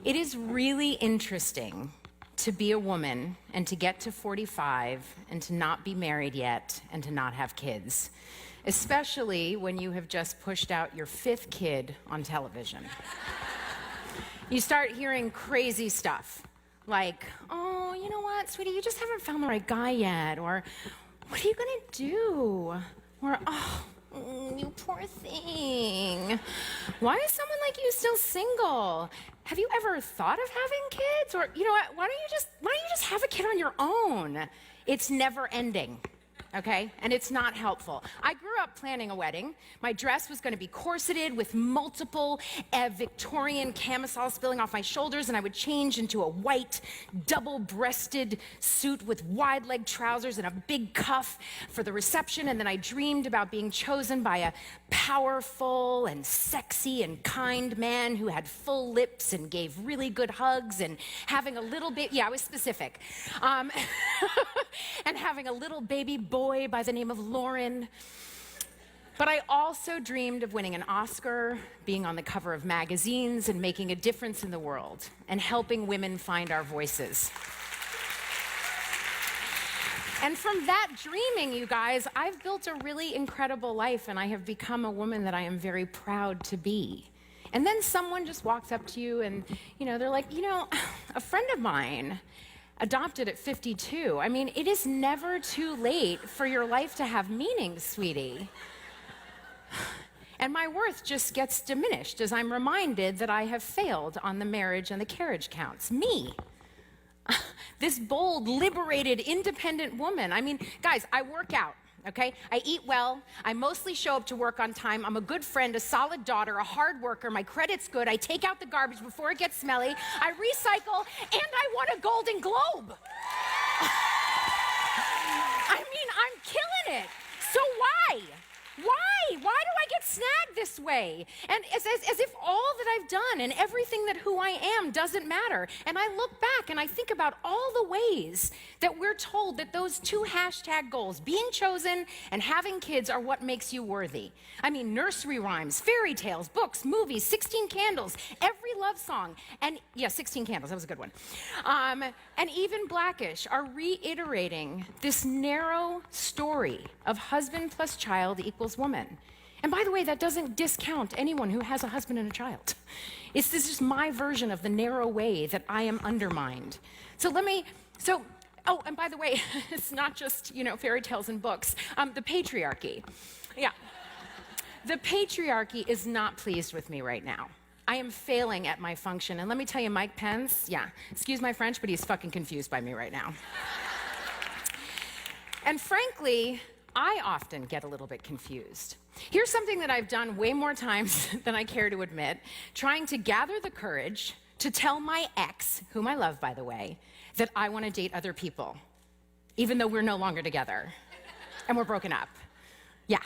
It is really interesting to be a woman and to get to 45 and to not be married yet and to not have kids, especially when you have just pushed out your 5th kid on television. You start hearing crazy stuff like, oh, you know what, sweetie, you just haven't found the right guy yet, or what are you gonna do? Or, oh, you poor thing. Why is someone like you still single? Have you ever thought of having kids? Or, you know what, why don't you just have a kid on your own? It's never ending. Okay? And it's not helpful. I grew up planning a wedding. My dress was going to be corseted with multiple Victorian camisoles spilling off my shoulders, and I would change into a white, double-breasted suit with wide-leg trousers and a big cuff for the reception, and then I dreamed about being chosen by a powerful and sexy and kind man who had full lips and gave really good hugs, and having a little baby, yeah, I was specific, and having a little baby boy by the name of Lauren. But I also dreamed of winning an Oscar, being on the cover of magazines, and making a difference in the world, and helping women find our voices. And from that dreaming, you guys, I've built a really incredible life, and I have become a woman that I am very proud to be. And then someone just walks up to you and, they're like, a friend of mine adopted at 52. I mean, it is never too late for your life to have meaning, sweetie. And my worth just gets diminished as I'm reminded that I have failed on the marriage and the carriage counts. Me. This bold, liberated, independent woman. I mean, guys, I work out. Okay? I eat well, I mostly show up to work on time, I'm a good friend, a solid daughter, a hard worker, my credit's good, I take out the garbage before it gets smelly, I recycle, and I won a Golden Globe. I mean, I'm killing it. So why? Why? Why do I get snagged this way? And as if all that I've done and everything that who I am doesn't matter. And I look back and I think about all the ways that we're told that those 2 hashtag goals, being chosen and having kids, are what makes you worthy. I mean, nursery rhymes, fairy tales, books, movies, 16 Candles, every love song, and yeah, 16 Candles, that was a good one. And even Blackish are reiterating this narrow story of husband plus child equals woman. And by the way, that doesn't discount anyone who has a husband and a child. This is just my version of the narrow way that I am undermined. Oh, and by the way, it's not just, fairy tales and books. The patriarchy. Yeah. The patriarchy is not pleased with me right now. I am failing at my function. And let me tell you, Mike Pence, yeah, excuse my French, but he's fucking confused by me right now. And frankly, I often get a little bit confused. Here's something that I've done way more times than I care to admit, trying to gather the courage to tell my ex, whom I love, by the way, that I want to date other people, even though we're no longer together, and we're broken up. Yeah.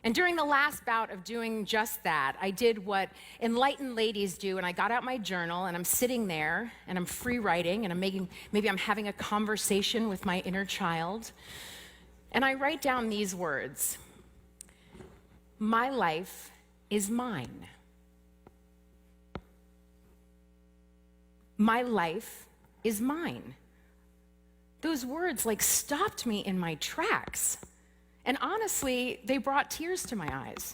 And during the last bout of doing just that, I did what enlightened ladies do, and I got out my journal, and I'm sitting there, and I'm free writing, and maybe I'm having a conversation with my inner child, and I write down these words: my life is mine. My life is mine. Those words stopped me in my tracks. And honestly, they brought tears to my eyes.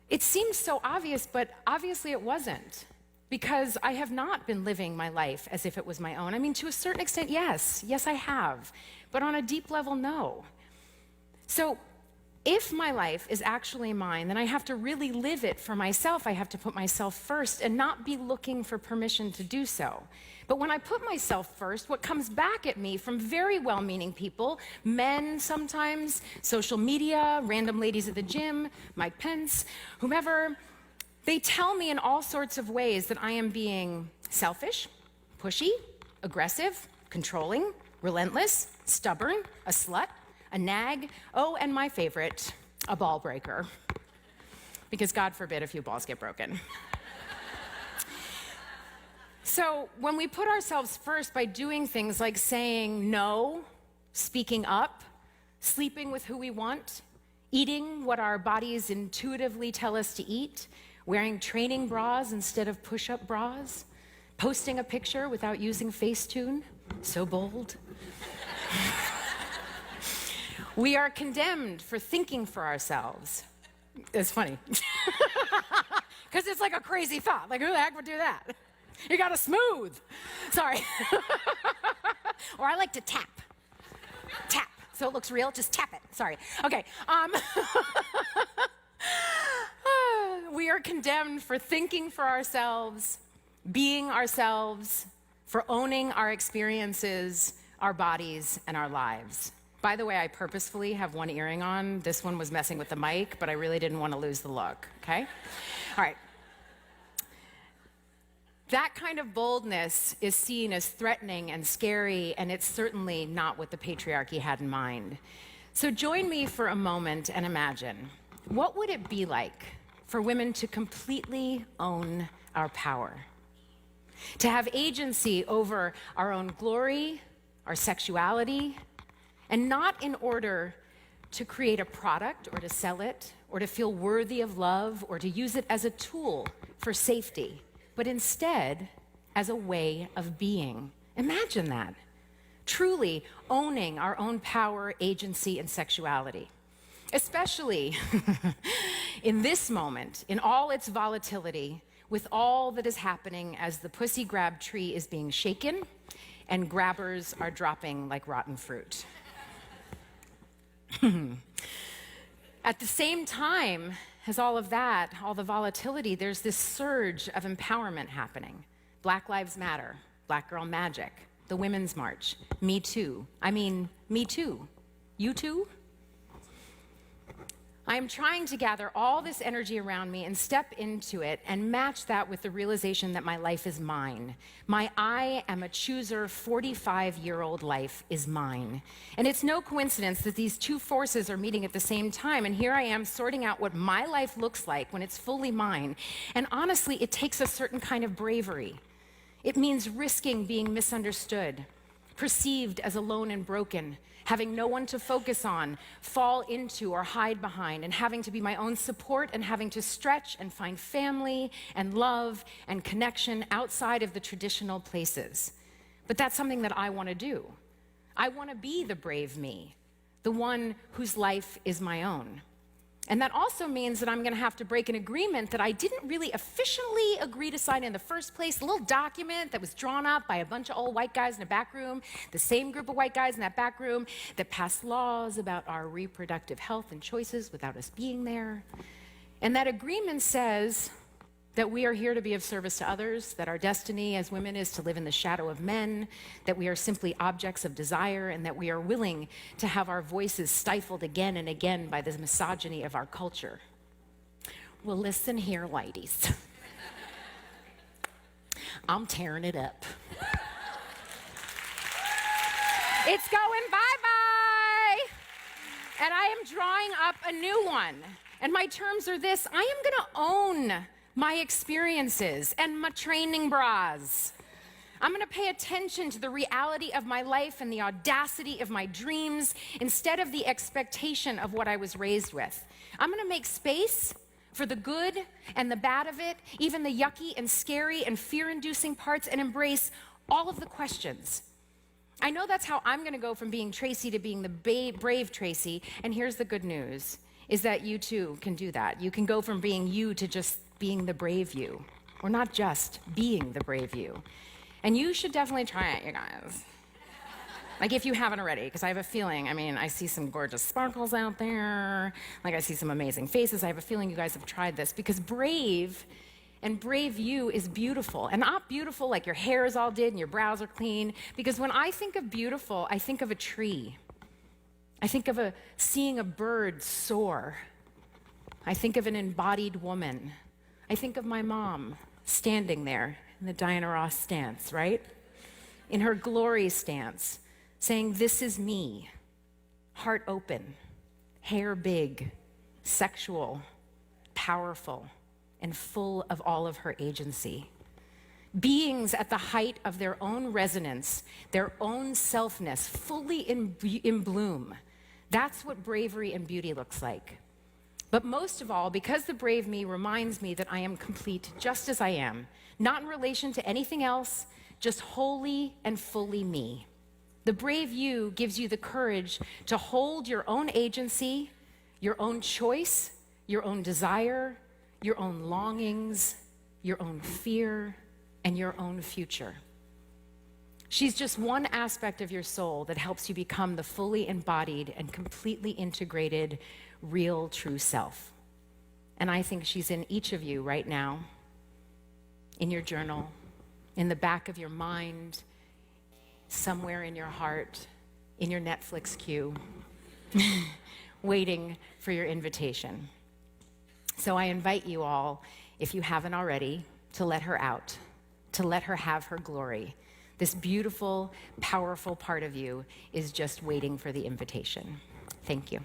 It seems so obvious, but obviously it wasn't, because I have not been living my life as if it was my own. I mean, to a certain extent, yes. Yes, I have. But on a deep level, no. So if my life is actually mine, then I have to really live it for myself. I have to put myself first and not be looking for permission to do so. But when I put myself first, what comes back at me from very well-meaning people, men sometimes, social media, random ladies at the gym, Mike Pence, whomever, they tell me in all sorts of ways that I am being selfish, pushy, aggressive, controlling, relentless, stubborn, a slut, a nag, oh, and my favorite, a ball breaker. Because God forbid a few balls get broken. So when we put ourselves first by doing things like saying no, speaking up, sleeping with who we want, eating what our bodies intuitively tell us to eat, wearing training bras instead of push-up bras, posting a picture without using Facetune, so bold. We are condemned for thinking for ourselves. It's funny. Because it's like a crazy thought. Like, who the heck would do that? You gotta smooth. Sorry. Or I like to tap. Tap. So it looks real, just tap it. Sorry. Okay. We are condemned for thinking for ourselves, being ourselves, for owning our experiences, our bodies, and our lives. By the way, I purposefully have one earring on. This one was messing with the mic, but I really didn't want to lose the look, okay? All right. That kind of boldness is seen as threatening and scary, and it's certainly not what the patriarchy had in mind. So join me for a moment and imagine, what would it be like for women to completely own our power? To have agency over our own glory, our sexuality, and not in order to create a product or to sell it or to feel worthy of love or to use it as a tool for safety, but instead as a way of being. Imagine that. Truly owning our own power, agency, and sexuality. Especially in this moment, in all its volatility, with all that is happening as the pussy grab tree is being shaken and grabbers are dropping like rotten fruit. At the same time as all of that, all the volatility, there's this surge of empowerment happening. Black Lives Matter, Black Girl Magic, the Women's March, Me Too. I mean, me too. You too? I am trying to gather all this energy around me and step into it and match that with the realization that my life is mine. My I am a chooser 45-year-old life is mine. And it's no coincidence that these two forces are meeting at the same time, and here I am sorting out what my life looks like when it's fully mine. And honestly, it takes a certain kind of bravery. It means risking being misunderstood, perceived as alone and broken, having no one to focus on, fall into, or hide behind, and having to be my own support and having to stretch and find family and love and connection outside of the traditional places. But that's something that I want to do. I want to be the brave me, the one whose life is my own. And that also means that I'm going to have to break an agreement that I didn't really officially agree to sign in the first place, a little document that was drawn up by a bunch of old white guys in a back room, the same group of white guys in that back room that passed laws about our reproductive health and choices without us being there. And that agreement says that we are here to be of service to others, that our destiny as women is to live in the shadow of men, that we are simply objects of desire, and that we are willing to have our voices stifled again and again by the misogyny of our culture. Well, listen here, ladies. I'm tearing it up. It's going bye-bye. And I am drawing up a new one. And my terms are this: I am going to own my experiences and my training bras. I'm going to pay attention to the reality of my life and the audacity of my dreams instead of the expectation of what I was raised with. I'm going to make space for the good and the bad of it, even the yucky and scary and fear-inducing parts, and embrace all of the questions. I know that's how I'm going to go from being Tрэйси to being the brave Tрэйси, and here's the good news, is that you too can do that. You can go from being you to just being the brave you, or not just being the brave you. And you should definitely try it, you guys. Like, if you haven't already, because I have a feeling, I see some gorgeous sparkles out there, like I see some amazing faces. I have a feeling you guys have tried this, because brave and brave you is beautiful, and not beautiful like your hair is all did and your brows are clean, because when I think of beautiful, I think of a tree. I think of seeing a bird soar. I think of an embodied woman. I think of my mom standing there in the Diana Ross stance, right? In her glory stance, saying, "This is me," heart open, hair big, sexual, powerful, and full of all of her agency. Beings at the height of their own resonance, their own selfness, fully in bloom. That's what bravery and beauty looks like. But most of all, because the brave me reminds me that I am complete just as I am, not in relation to anything else, just wholly and fully me. The brave you gives you the courage to hold your own agency, your own choice, your own desire, your own longings, your own fear, and your own future. She's just one aspect of your soul that helps you become the fully embodied and completely integrated, real, true self. And I think she's in each of you right now, in your journal, in the back of your mind, somewhere in your heart, in your Netflix queue, waiting for your invitation. So I invite you all, if you haven't already, to let her out, to let her have her glory. This beautiful, powerful part of you is just waiting for the invitation. Thank you.